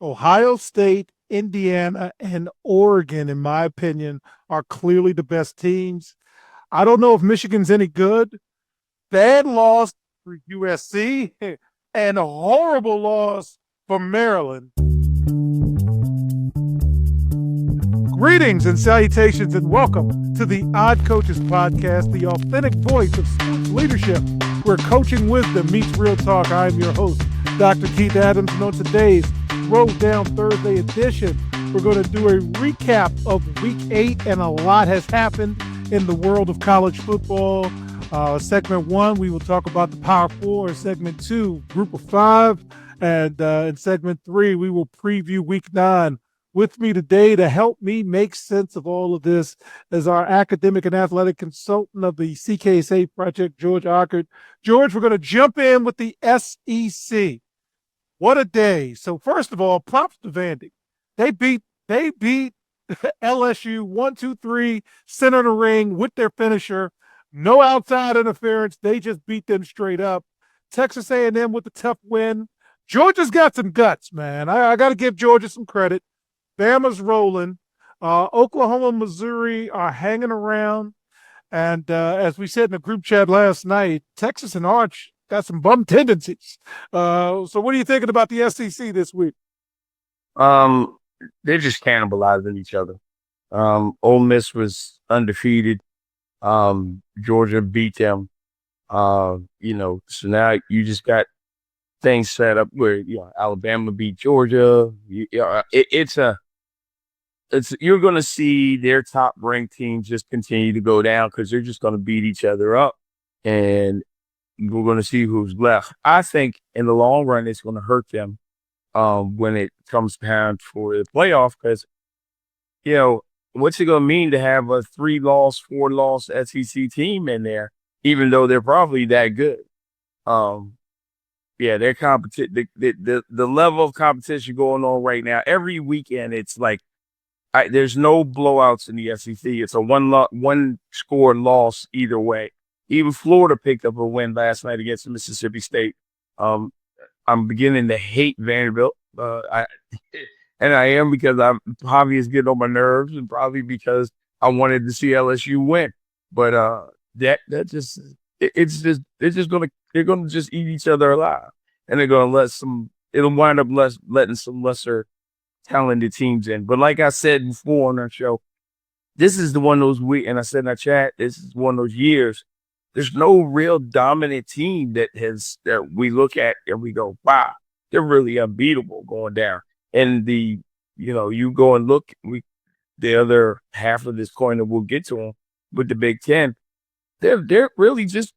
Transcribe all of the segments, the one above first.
Ohio State, Indiana, and Oregon, in my opinion, are clearly the best teams. I don't know if Michigan's any good. Bad loss for USC and a horrible loss for Maryland. Greetings and salutations, and welcome to the Odd Coaches Podcast, the authentic voice of sports leadership, where coaching wisdom meets real talk. I'm your host, Dr. Keith Adams, and on today's Throw Down Thursday edition, we're going to do a recap of Week 8, and a lot has happened in the world of college football. Segment 1, we will talk about the Power 4. Segment 2, Group of 5. And in Segment 3, we will preview Week 9. With me today to help me make sense of all of this is our academic and athletic consultant of the CKSA Project, George Ockert. George, we're going to jump in with the SEC. What a day. So first of all, props to Vandy. They beat LSU 1-2-3, center of the ring with their finisher. No outside interference. They just beat them straight up. Texas A&M with a tough win. Georgia's got some guts, man. I got to give Georgia some credit. Bama's rolling. Oklahoma, Missouri are hanging around. And as we said in the group chat last night, Texas and Arch got some bum tendencies. So what are you thinking about the SEC this week? They're just cannibalizing each other. Ole Miss was undefeated. Georgia beat them. So now you just got things set up where Alabama beat Georgia. You're going to see their top ranked teams just continue to go down because they're just going to beat each other up, and we're going to see who's left. I think in the long run it's going to hurt them when it comes time for the playoff, because what's it going to mean to have a 3-loss, 4-loss SEC team in there, even though they're probably that good. They're competition. The level of competition going on right now, every weekend, it's like there's no blowouts in the SEC. It's a one score loss either way. Even Florida picked up a win last night against Mississippi State. I'm beginning to hate Vanderbilt. I am, because I'm probably is getting on my nerves, and probably because I wanted to see LSU win. But they're gonna just eat each other alive, and they're gonna it'll wind up letting some lesser talented teams in. But like I said before on our show, this is the one of those weeks, and I said in our chat, this is one of those years. There's no real dominant team that we look at and we go, wow, they're really unbeatable going down. And you go and look, the other half of this coin that we'll get to them with the Big Ten, they're really just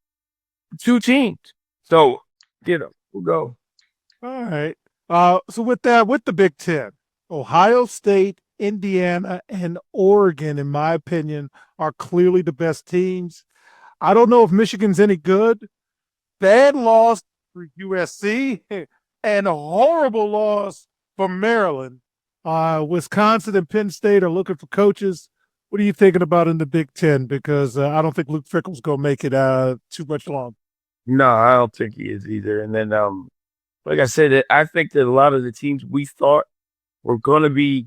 two teams. So, we'll go. All right. So with the Big Ten, Ohio State, Indiana, and Oregon, in my opinion, are clearly the best teams. I don't know if Michigan's any good. Bad loss for USC and a horrible loss for Maryland. Wisconsin and Penn State are looking for coaches. What are you thinking about in the Big Ten? Because I don't think Luke Fickell's going to make it too much longer. No, I don't think he is either. And then, like I said, I think that a lot of the teams we thought were going to be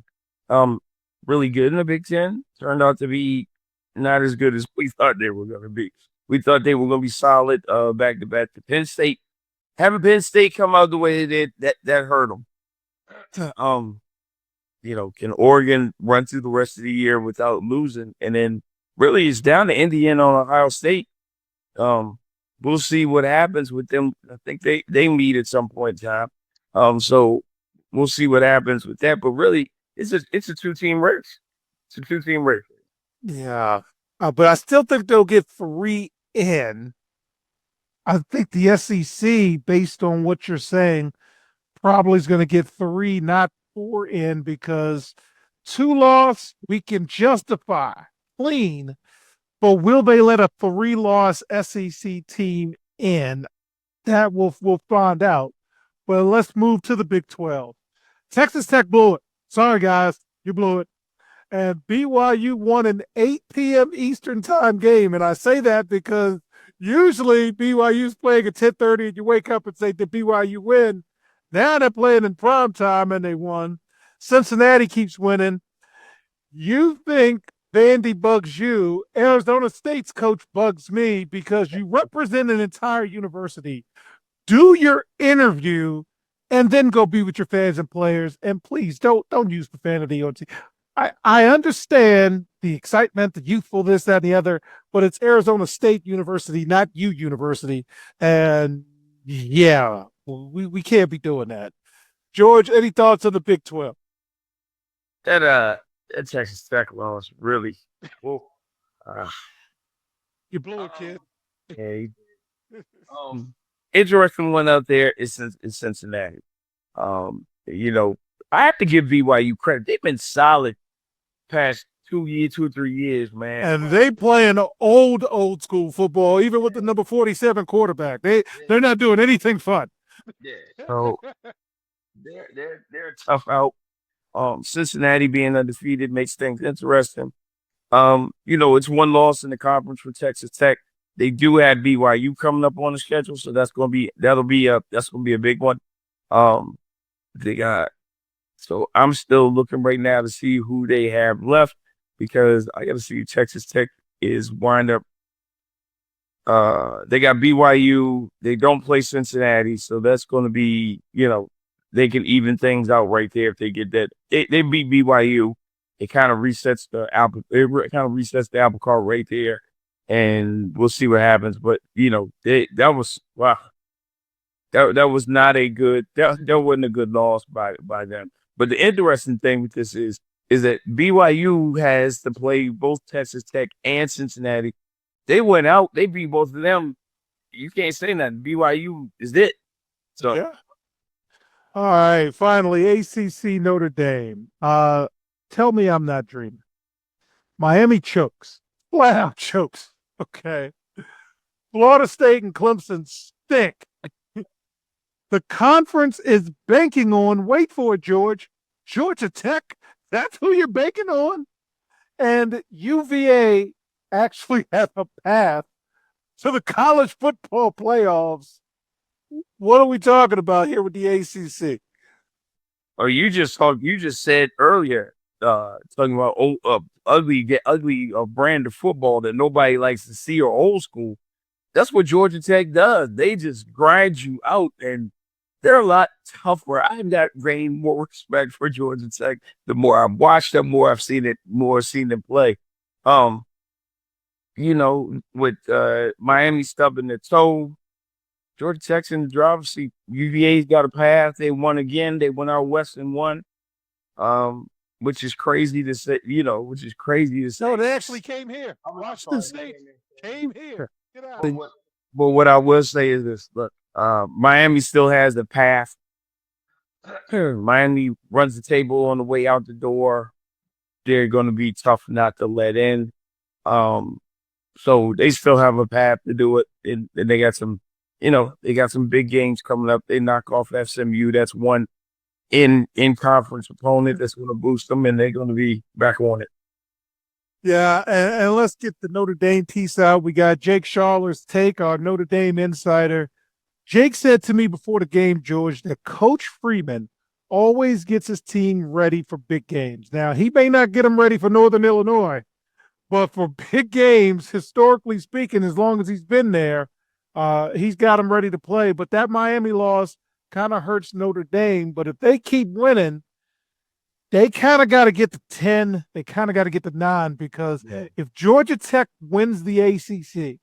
really good in the Big Ten turned out to be not as good as we thought they were going to be. We thought they were going to be solid back-to-back. To Penn State, having Penn State come out the way they did, that hurt them. Can Oregon run through the rest of the year without losing? And then really it's down to Indiana and Ohio State. We'll see what happens with them. I think they meet at some point in time. So we'll see what happens with that. But really, it's a two-team race. It's a two-team race. Yeah. But I still think they'll get 3 in. I think the SEC, based on what you're saying, probably is going to get 3, not 4 in, because 2 loss we can justify clean, but will they let a 3-loss SEC team in? That we'll find out. But let's move to the Big 12. Texas Tech blew it. Sorry, guys, you blew it. And BYU won an 8 p.m. Eastern time game. And I say that because usually BYU's playing at 10:30 and you wake up and say, did BYU win? Now they're playing in prime time and they won. Cincinnati keeps winning. You think Vandy bugs you. Arizona State's coach bugs me because you represent an entire university. Do your interview and then go be with your fans and players. And please don't use profanity on TV. I understand the excitement, the youthful, this, that, and the other, but it's Arizona State University, not you University. And yeah, we can't be doing that. George, any thoughts on the Big 12? That that Texas Tech loss really. Well, uh, You blew it, kid. yeah, interesting one out there is Cincinnati. You know, I have to give BYU credit. They've been solid past 2 years, 2 or 3 years, man. And they playing old school football, even with the number 47 quarterback. They're not doing anything fun. Yeah. So they're tough out. Cincinnati being undefeated makes things interesting. It's one loss in the conference for Texas Tech. They do have BYU coming up on the schedule, so that's gonna be a big one. Um, they got so I'm still looking right now to see who they have left because I got to see Texas Tech is wind up. They got BYU. They don't play Cincinnati, so that's going to be they can even things out right there if they get that. They beat BYU. It kind of resets the apple. Kind of resets the apple cart right there, and we'll see what happens. But that was wow. That was not a good. That wasn't a good loss by them. But the interesting thing with this is that BYU has to play both Texas Tech and Cincinnati. They went out. They beat both of them. You can't say nothing. BYU is it. So yeah. All right. Finally, ACC Notre Dame. Tell me I'm not dreaming. Miami chokes. Flat out chokes. Okay. Florida State and Clemson stink. The conference is banking on, wait for it, George, Georgia Tech. That's who you're banking on. And UVA actually has a path to the college football playoffs. What are we talking about here with the ACC? or you just said earlier, talking about ugly brand of football that nobody likes to see or old school. That's what Georgia Tech does. They just grind you out, and they're a lot tougher. I've got gained more respect for Georgia Tech. The more I've watched them, more I've seen them play. Um, with Miami stubbing their toe, Georgia Tech's in the driver's seat. UVA's got a path. They won again. They went out west and won. Um, which is crazy to say. Which is crazy to say. No, they actually came here. Washington State came here. Get out. But what I will say is this: look, Miami still has the path. Miami runs the table on the way out the door. They're going to be tough not to let in. So they still have a path to do it, and they got some, they got some big games coming up. They knock off SMU. That's one in conference opponent that's going to boost them, and they're going to be back on it. Yeah, and let's get the Notre Dame piece out. We got Jake Sharler's take, our Notre Dame insider. Jake said to me before the game, George, that Coach Freeman always gets his team ready for big games. Now, he may not get them ready for Northern Illinois, but for big games, historically speaking, as long as he's been there, he's got them ready to play. But that Miami loss kind of hurts Notre Dame. But if they keep winning, they kind of got to get to 10. They kind of got to get to 9 because if Georgia Tech wins the ACC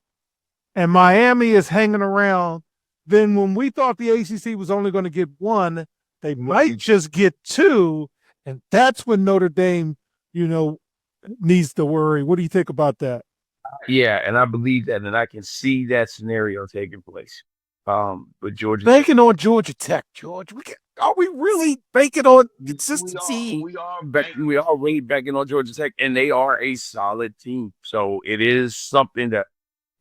and Miami is hanging around, then when we thought the ACC was only going to get 1, they might just get 2. And that's when Notre Dame, needs to worry. What do you think about that? Yeah, and I believe that, and I can see that scenario taking place. But Georgia banking on Georgia Tech, George. Are we really banking on consistency? We are really banking on Georgia Tech, and they are a solid team. So it is something that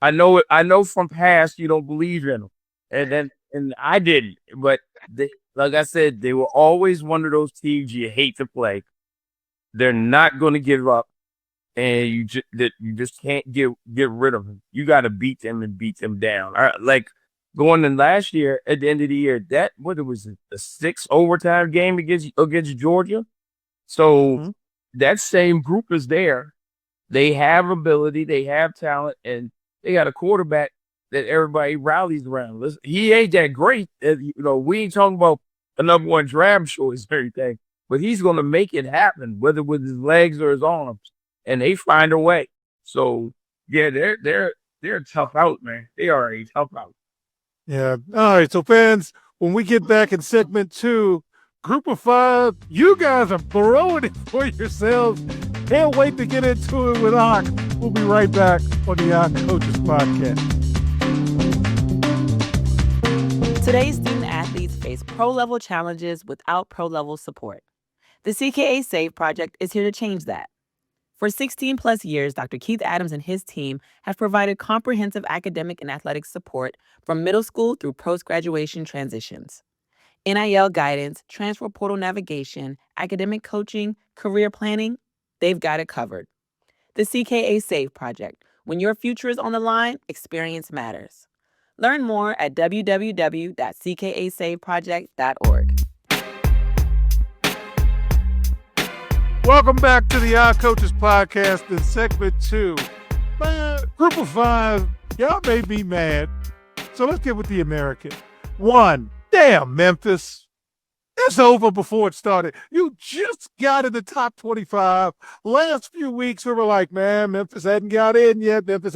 I know. I know from past you don't believe in them, and I didn't. But like I said, they were always one of those teams you hate to play. They're not going to give up, and you just can't get rid of them. You got to beat them and beat them down. Like going in last year at the end of the year, that what it was a 6 overtime game against Georgia. So Mhm. that same group is there. They have ability, they have talent, and they got a quarterback that everybody rallies around. Listen, he ain't that great. We ain't talking about a number one draft choice or anything, but he's going to make it happen, whether with his legs or his arms, and they find a way. So yeah, they're a tough out, man. They are a tough out. Yeah. All right. So, fans, when we get back in segment 2, Group of 5, you guys are throwing it for yourselves. Can't wait to get into it with Ock. We'll be right back on the Ock Coaches Podcast. Today's student athletes face pro-level challenges without pro-level support. The CKA SAVE project is here to change that. For 16 plus years, Dr. Keith Adams and his team have provided comprehensive academic and athletic support from middle school through post-graduation transitions. NIL guidance, transfer portal navigation, academic coaching, career planning, they've got it covered. The CKA SAVE project. When your future is on the line, experience matters. Learn more at www.ckasaveproject.org. Welcome back to the Odd Coaches Podcast in segment 2. Man, Group of 5, y'all made me mad. So let's get with the American. 1, damn, Memphis. It's over before it started. You just got in the top 25. Last few weeks, we were like, man, Memphis hadn't got in yet. Memphis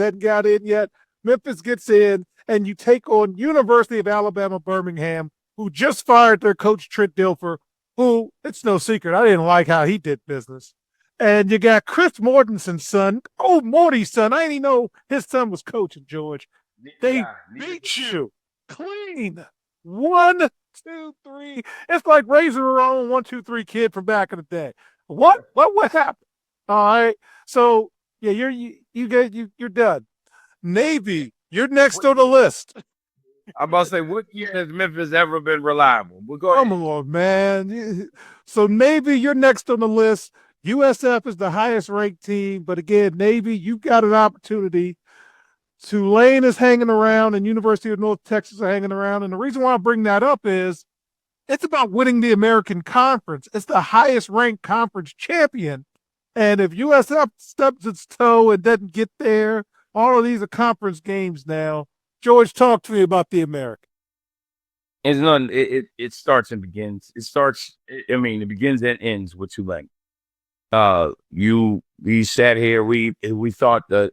gets in, and you take on University of Alabama, Birmingham, who just fired their coach, Trent Dilfer, who, it's no secret, I didn't like how he did business. And you got Chris Mortensen's son, Morty's son. I didn't even know his son was coaching, George. They beat you clean. 1, 2, 3. It's like raising her own 1, 2, 3 kid from back in the day. What happened? All right. So yeah, you're done. Navy, you're next on the list. I'm about to say, what year has Memphis ever been reliable? We'll go Come on, man. So Navy, you're next on the list. USF is the highest ranked team, but again, Navy, you've got an opportunity. Tulane is hanging around, and University of North Texas are hanging around. And the reason why I bring that up is it's about winning the American Conference. It's the highest ranked conference champion. And if USF stubs its toe and doesn't get there, all of these are conference games now. George, talk to me about the American. It's none. It starts and begins. It begins and ends with Tulane. We sat here. We thought that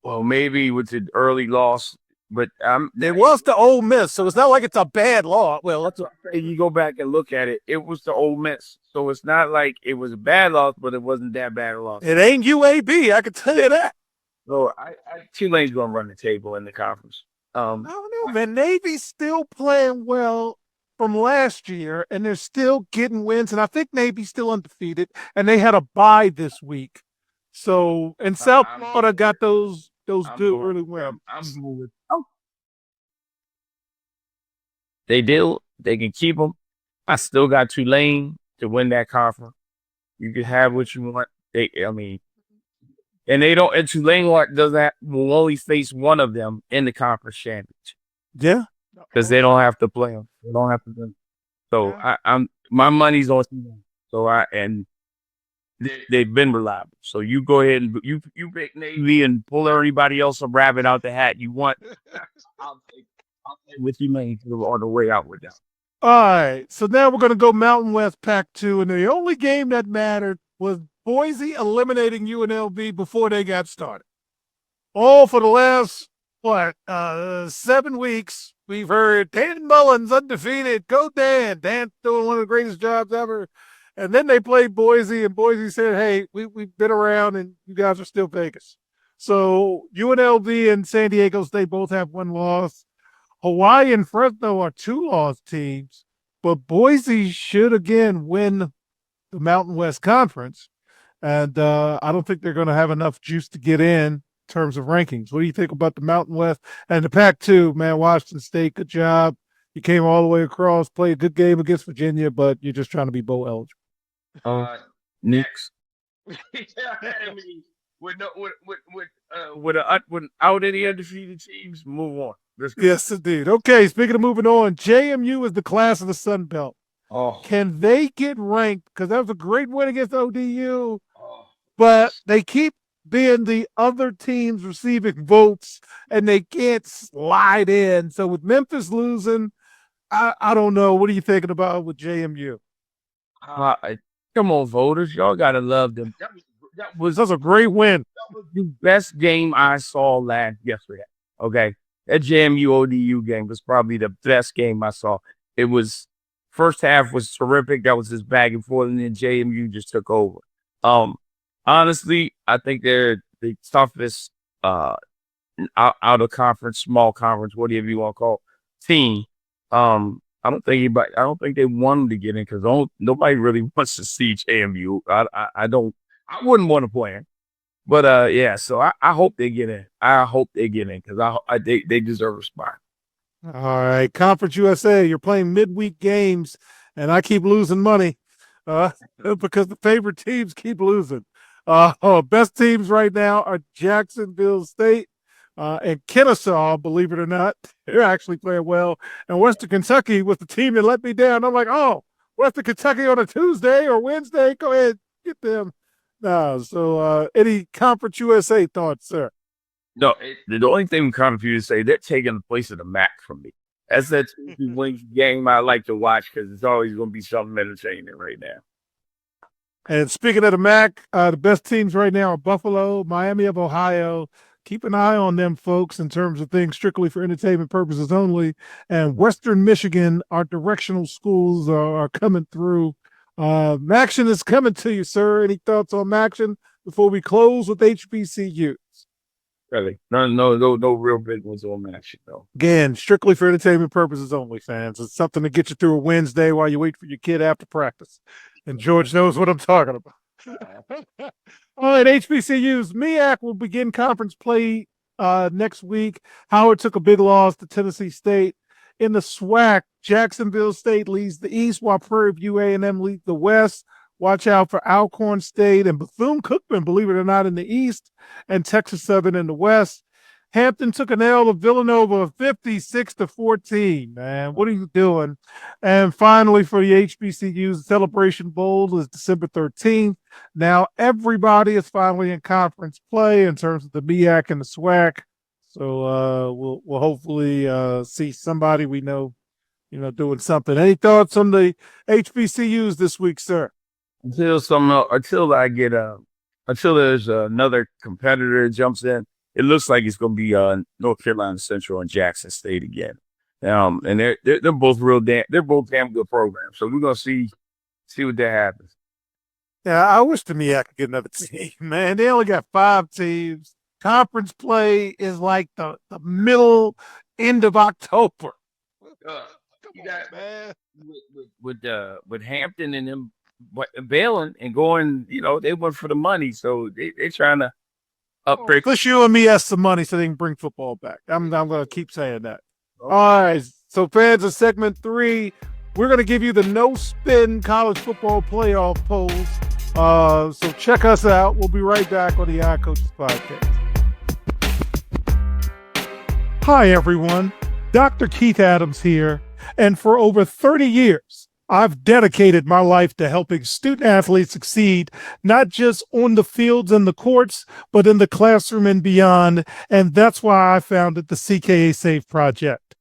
well, maybe with the early loss, but It was the Ole Miss, so it's not like it's a bad loss. Well, that's what you go back and look at it. It was the Ole Miss, so it's not like it was a bad loss, but it wasn't that bad a loss. It ain't UAB, I can tell you that. So Tulane's going to run the table in the conference. I don't know, man. Navy's still playing well from last year, and they're still getting wins. And I think Navy's still undefeated, and they had a bye this week. So, and South Florida got those good early wins. They do. They can keep them. I still got Tulane to win that conference. You can have what you want. And they don't. And Tulane will only face one of them in the conference championship. Yeah, because they don't have to play them. They don't have to do. So I'm my money's on Tulane. So they've been reliable. So you go ahead and you pick Navy and pull everybody else a rabbit out the hat you want. I'll take with you, man, on the way out with them. All right. So now we're going to go Mountain West Pac-2, and the only game that mattered was Boise eliminating UNLV before they got started. All for the last 7 weeks, we've heard Dan Mullen's undefeated. Go Dan. Dan's doing one of the greatest jobs ever. And then they played Boise, and Boise said, hey, we've been around, and you guys are still Vegas. So UNLV and San Diego State both have 1 loss. Hawaii and Fresno are 2-loss teams, but Boise should again win the Mountain West Conference. And I don't think they're going to have enough juice to get in terms of rankings. What do you think about the Mountain West and the Pac-2? Man, Washington State, good job. You came all the way across, played a good game against Virginia, but you're just trying to be bowl eligible. Next. Without any undefeated teams, move on. Yes, indeed. Okay, speaking of moving on, JMU is the class of the Sun Belt. Oh, Can they get ranked? Because that was a great win against ODU, oh. but they keep being the other teams receiving votes, and they can't slide in. So with Memphis losing, I don't know. What are you thinking about with JMU? Come on, voters. Y'all got to love them. That's a great win. That was the best game I saw yesterday. Okay. That JMU ODU game was probably the best game I saw. It was first half was terrific. That was just back and forth, and then JMU just took over. Honestly, I think they're the toughest out of conference, small conference, whatever you want to call team. I don't think they want to get in because nobody really wants to see JMU. I don't. I wouldn't want to play in. But yeah, so I hope they get in. I hope they get in because they deserve a spot. All right, Conference USA, you're playing midweek games, and I keep losing money because the favorite teams keep losing. Best teams right now are Jacksonville State and Kennesaw, believe it or not. They're actually playing well. And Western Kentucky was the team that let me down. I'm like, oh, Western Kentucky on a Tuesday or Wednesday? Go ahead, get them. No, so any Conference USA thoughts, sir? No, the only thing with Conference USA, they're taking the place of the MAC from me. That's that game I like to watch because it's always going to be something entertaining right now. And speaking of the MAC, the best teams right now are Buffalo, Miami of Ohio. Keep an eye on them, folks, in terms of things strictly for entertainment purposes only. And Western Michigan, our directional schools are coming through. Maction is coming to you, sir. Any thoughts on Maction before we close with HBCUs? Really? No real big ones on Maction, though. Again, strictly for entertainment purposes only, fans. It's something to get you through a Wednesday while you wait for your kid after practice. And George knows what I'm talking about. All right, HBCUs. MEAC will begin conference play next week. Howard took a big loss to Tennessee State. In the SWAC, Jacksonville State leads the East, while Prairie View A&M leads the West. Watch out for Alcorn State and Bethune-Cookman, believe it or not, in the East, and Texas Southern in the West. Hampton took an L to Villanova 56-14. Man, what are you doing? And finally, for the HBCUs, the Celebration Bowl is December 13th. Now everybody is finally in conference play in terms of the MEAC and the SWAC. So we'll hopefully see somebody we know, doing something. Any thoughts on the HBCUs this week, sir? Until there's another competitor jumps in. It looks like it's going to be North Carolina Central and Jackson State again. And they're both damn good programs. So we're going to see what that happens. Yeah, I wish the MEAC could get another team, man. They only got 5 teams. Conference play is like the middle end of October. Man. With Hampton and them bailing and going, they went for the money. So they're trying to upgrade. Plus, UMES some money so they can bring football back. I'm going to keep saying that. Okay. All right. So, fans of segment 3, we're going to give you the no-spin college football playoff polls. So check us out. We'll be right back on the Odd Coaches Podcast. Hi, everyone. Dr. Keith Adams here. And for over 30 years, I've dedicated my life to helping student athletes succeed, not just on the fields and the courts, but in the classroom and beyond. And that's why I founded the CKA Save Project.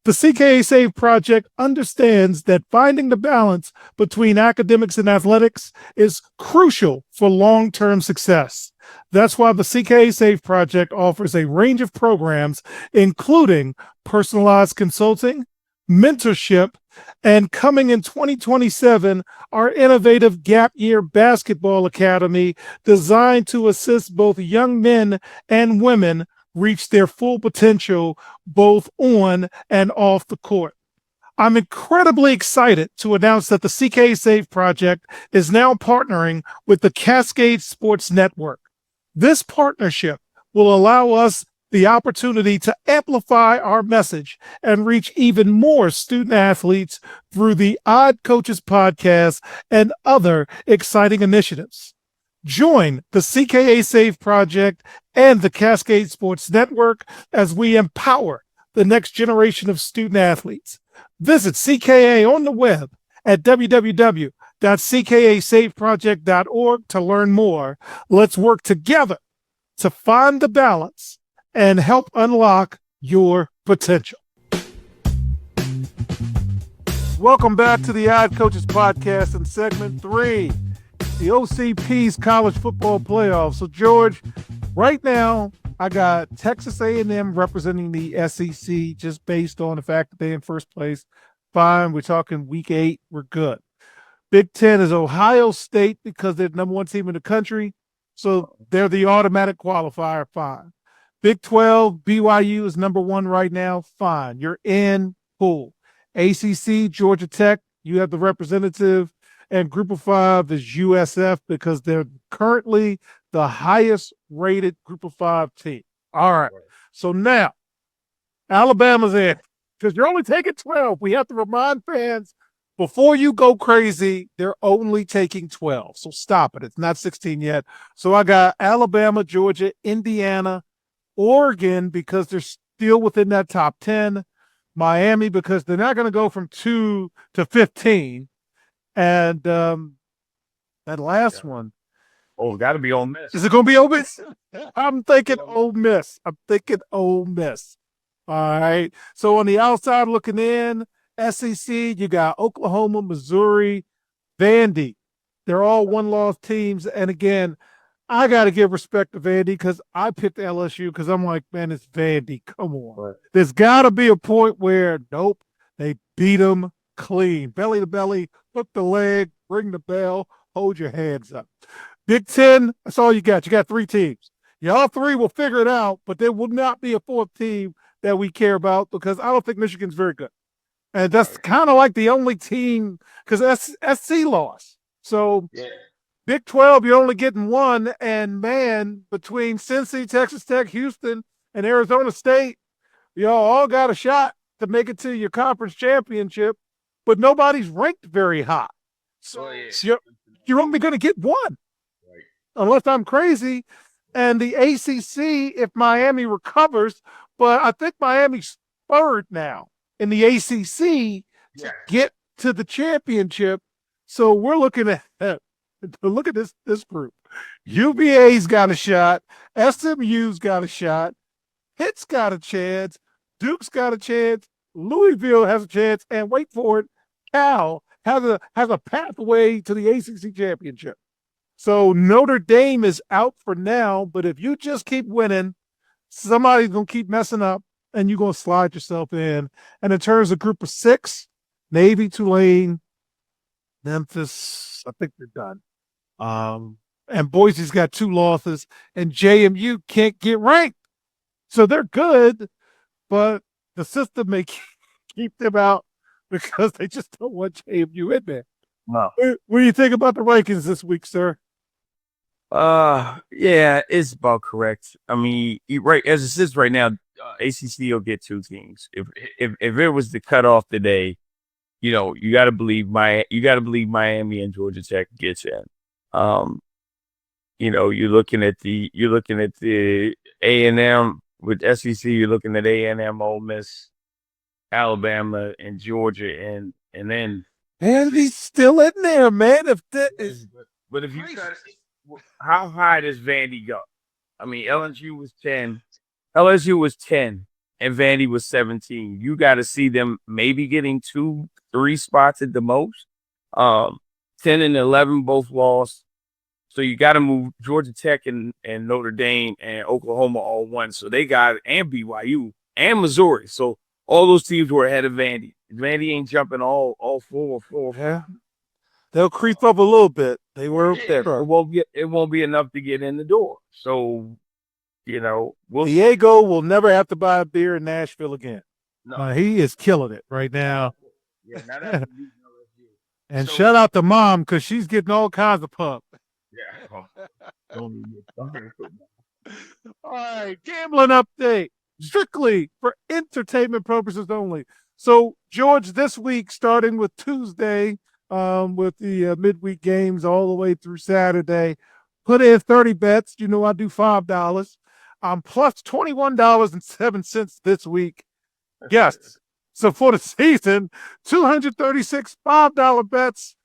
The CKA Save Project understands that finding the balance between academics and athletics is crucial for long-term success. That's why the CKA Save Project offers a range of programs, including personalized consulting, mentorship, and coming in 2027, our innovative Gap Year Basketball Academy designed to assist both young men and women reach their full potential both on and off the court. I'm incredibly excited to announce that the CKA Save Project is now partnering with the Cascade Sports Network. This partnership will allow us the opportunity to amplify our message and reach even more student athletes through the Odd Coaches Podcast and other exciting initiatives. Join the CKA Save Project and the Cascade Sports Network as we empower the next generation of student athletes. Visit CKA on the web at www.ckasafeproject.org to learn more. Let's work together to find the balance and help unlock your potential. Welcome back to the Odd Coaches Podcast in segment 3, the OCP's college football playoffs. So, George, right now, I got Texas A&M representing the SEC just based on the fact that they're in first place. Fine, we're talking week 8, we're good. Big Ten is Ohio State because they're the number 1 team in the country, so they're the automatic qualifier, fine. Big 12, BYU is number 1 right now, fine. You're in, cool. ACC, Georgia Tech, you have the representative, and Group of 5 is USF because they're currently the highest rated Group of 5 team. All right. So now, Alabama's in because you're only taking 12. We have to remind fans before you go crazy, they're only taking 12. So stop it. It's not 16 yet. So I got Alabama, Georgia, Indiana, Oregon because they're still within that top 10. Miami because they're not going to go from 2 to 15. And that last one. Oh, got to be Ole Miss. Is it going to be Ole Miss? I'm thinking Ole Miss. All right. So on the outside looking in, SEC, you got Oklahoma, Missouri, Vandy. They're all one-loss teams. And again, I got to give respect to Vandy because I picked LSU because I'm like, man, it's Vandy. Come on. Right. There's got to be a point where, nope, they beat them clean. Belly to belly, hook the leg, ring the bell, hold your hands up. Big Ten, that's all you got. You got 3 teams. Y'all 3 will figure it out, but there will not be a 4th team that we care about because I don't think Michigan's very good. And that's kind of like the only team because SC lost. So Big 12, you're only getting 1. And, man, between Cincy, Texas Tech, Houston, and Arizona State, y'all all got a shot to make it to your conference championship, but nobody's ranked very high. So you're only going to get 1. Unless I'm crazy. And the ACC, if Miami recovers, but I think Miami's 3rd now in the ACC to get to the championship. So we're looking at look at this group. UVA's got a shot. SMU's got a shot. Pitt's got a chance. Duke's got a chance. Louisville has a chance. And wait for it, Cal has a pathway to the ACC championship. So Notre Dame is out for now, but if you just keep winning, somebody's going to keep messing up, and you're going to slide yourself in. And in terms of group of 6, Navy, Tulane, Memphis, I think they're done. And Boise's got 2 losses, and JMU can't get ranked. So they're good, but the system may keep them out because they just don't want JMU in there. No. What do you think about the rankings this week, sir? Yeah, it's about correct. I mean, right as it sits right now, ACC will get 2 teams. If it was the cutoff today, you know, you got to believe Miami and Georgia Tech gets in. You know, you're looking at the A&M with SEC. You're looking at A&M, Ole Miss, Alabama, and Georgia, and then he's still in there, man. But if you how high does Vandy go? I mean, LSU was 10, and Vandy was 17. You got to see them maybe getting 2-3 spots at the most. 10 and 11 both lost. So you got to move Georgia Tech and Notre Dame and Oklahoma all 1. So they got and BYU and Missouri. So all those teams were ahead of Vandy. Vandy ain't jumping all 4. Yeah. They'll creep up a little bit. They were up there. It won't be enough to get in the door. So, you know, Diego will never have to buy a beer in Nashville again. No. He is killing it right now. Yeah, now that's and shout out to Mom because she's getting all kinds of pump. Yeah. All right, gambling update. Strictly for entertainment purposes only. So, George, this week, starting with Tuesday, with the midweek games all the way through Saturday, put in 30 bets. You know, I do $5. I'm plus $21.07 this week. guests. So for the season, 236 $5 bets,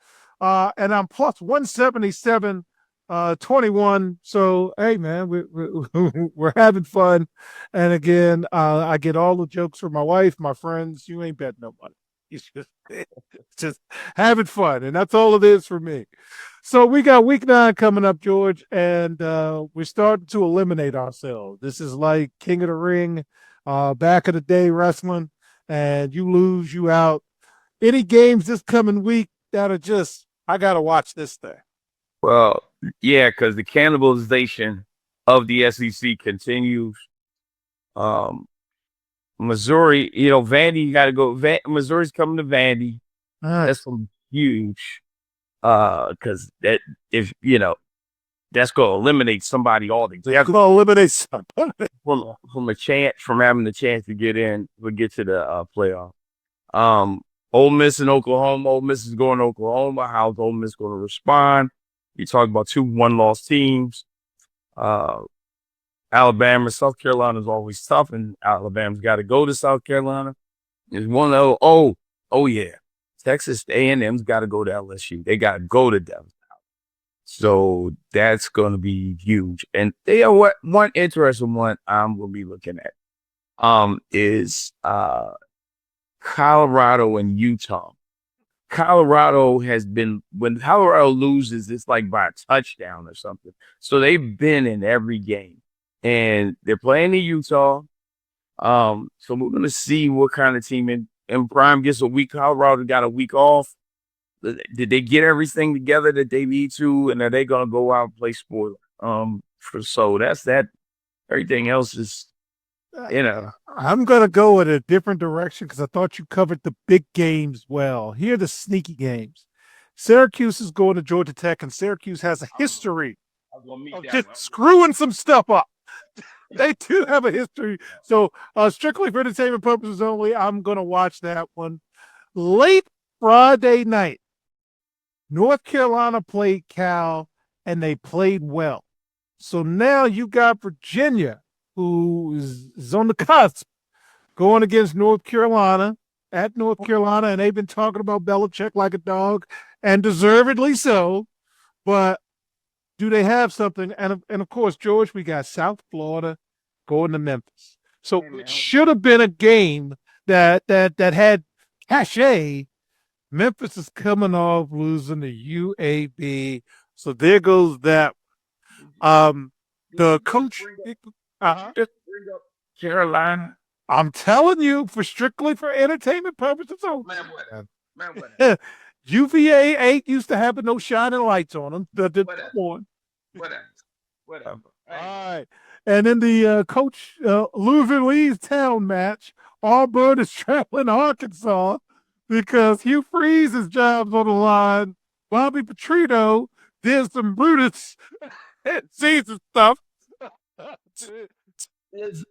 and I'm plus 177 21. So hey man, we're having fun. And again, I get all the jokes from my wife, my friends. You ain't betting no money. It's just having fun, and that's all it is for me. So we got week 9 coming up, George, and we're starting to eliminate ourselves. This is like King of the Ring, back of the day wrestling, and you lose, you out. Any games this coming week that are just I gotta watch this thing. Well, yeah, because the cannibalization of the SEC continues. Missouri, Vandy, you got to go. Missouri's coming to Vandy. That's huge. Because that if that's going to eliminate somebody altogether. That's going to eliminate somebody from a chance from having the chance to get in. We'll get to the playoff. Ole Miss and Oklahoma. Ole Miss is going to Oklahoma. How's Ole Miss going to respond? You talk about 2 1-loss teams. Alabama, South Carolina is always tough, and Alabama's got to go to South Carolina. There's one oh yeah, Texas A&M's got to go to LSU. They got to go to Denver. So that's going to be huge. And they are one interesting one I'm going to be looking at is Colorado and Utah. Colorado has been, when Colorado loses, it's like by a touchdown or something. So they've been in every game. And they're playing in Utah. So we're going to see what kind of team and Prime gets a week. Colorado got a week off. Did they get everything together that they need to? And are they going to go out and play sport? So that's that. Everything else is, I'm going to go in a different direction because I thought you covered the big games well. Here are the sneaky games. Syracuse is going to Georgia Tech, and Syracuse has a history of just screwing some stuff up. They do have a history. So strictly for entertainment purposes only, I'm going to watch that one. Late Friday night, North Carolina played Cal, and they played well. So now you got Virginia, who is on the cusp, going against North Carolina, at North Carolina, and they've been talking about Belichick like a dog, and deservedly so. But do they have something? And of course, George, we got South Florida going to Memphis. So it should have been a game that had cachet. Memphis is coming off losing to UAB. So there goes that. The coach, Carolina. I'm telling you, strictly for entertainment purposes. Man, UVA 8 used to have no shining lights on them. Whatever. All right. And in the coach Louisville Town match, Auburn is traveling to Arkansas because Hugh Freeze's job's on the line. Bobby Petrino did some Brutus season stuff.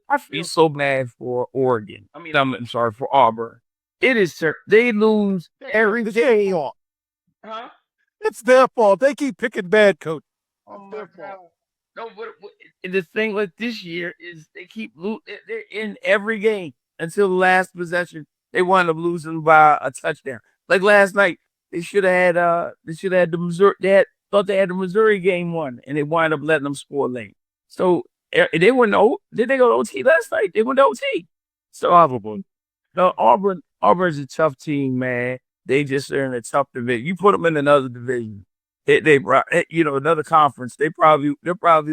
I feel so bad for Oregon. I mean, I'm sorry for Auburn. It is they lose every day. Huh? It's their fault. They keep picking bad coaches. Their fault. No, but the thing with this year is they keep they're in every game until the last possession. They wind up losing by a touchdown. Like last night, they should have had the Missouri. Thought they had the Missouri game won, and they wind up letting them score late. So they went did they go to OT last night? They went to OT. So Auburn's a tough team, man. They just are in a tough division. You put them in another division, another conference. They're probably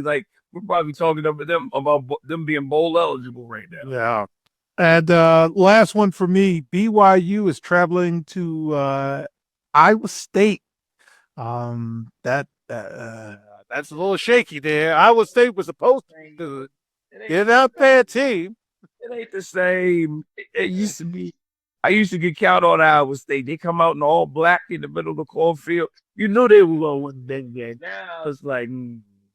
like we're probably talking to them about them being bowl eligible right now. Yeah. And last one for me, BYU is traveling to Iowa State. That's a little shaky there. Iowa State was supposed to get out there team. It ain't the same. It used to be. I used to get count on Iowa State. They come out in all black in the middle of the cornfield. You know they were going to win that game. Now it's like,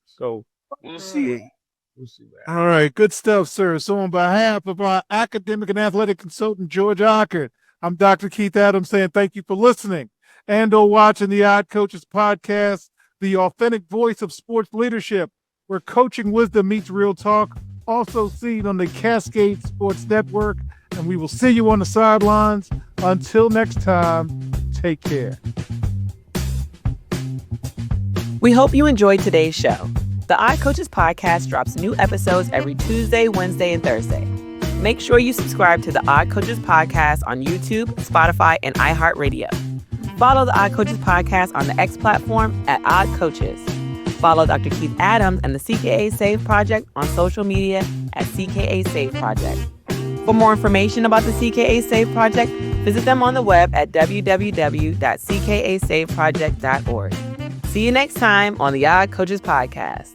so we'll see. We'll see that. All right, good stuff, sir. So on behalf of our academic and athletic consultant, George Ockert, I'm Dr. Keith Adams saying thank you for listening and or watching the Odd Coaches podcast, the authentic voice of sports leadership, where coaching wisdom meets real talk. Also seen on the Cascade Sports Network and we will see you on the sidelines. Until next time, take care. We hope you enjoyed today's show. The Odd Coaches podcast drops new episodes every Tuesday, Wednesday, and Thursday. Make sure you subscribe to the Odd Coaches podcast on YouTube, Spotify, and iHeartRadio. Follow the Odd Coaches podcast on the X platform at Odd Coaches. Follow Dr. Keith Adams and the CKA Save Project on social media at CKA Save Project. For more information about the CKA Save Project, visit them on the web at www.ckasaveproject.org. See you next time on the Odd Coaches podcast.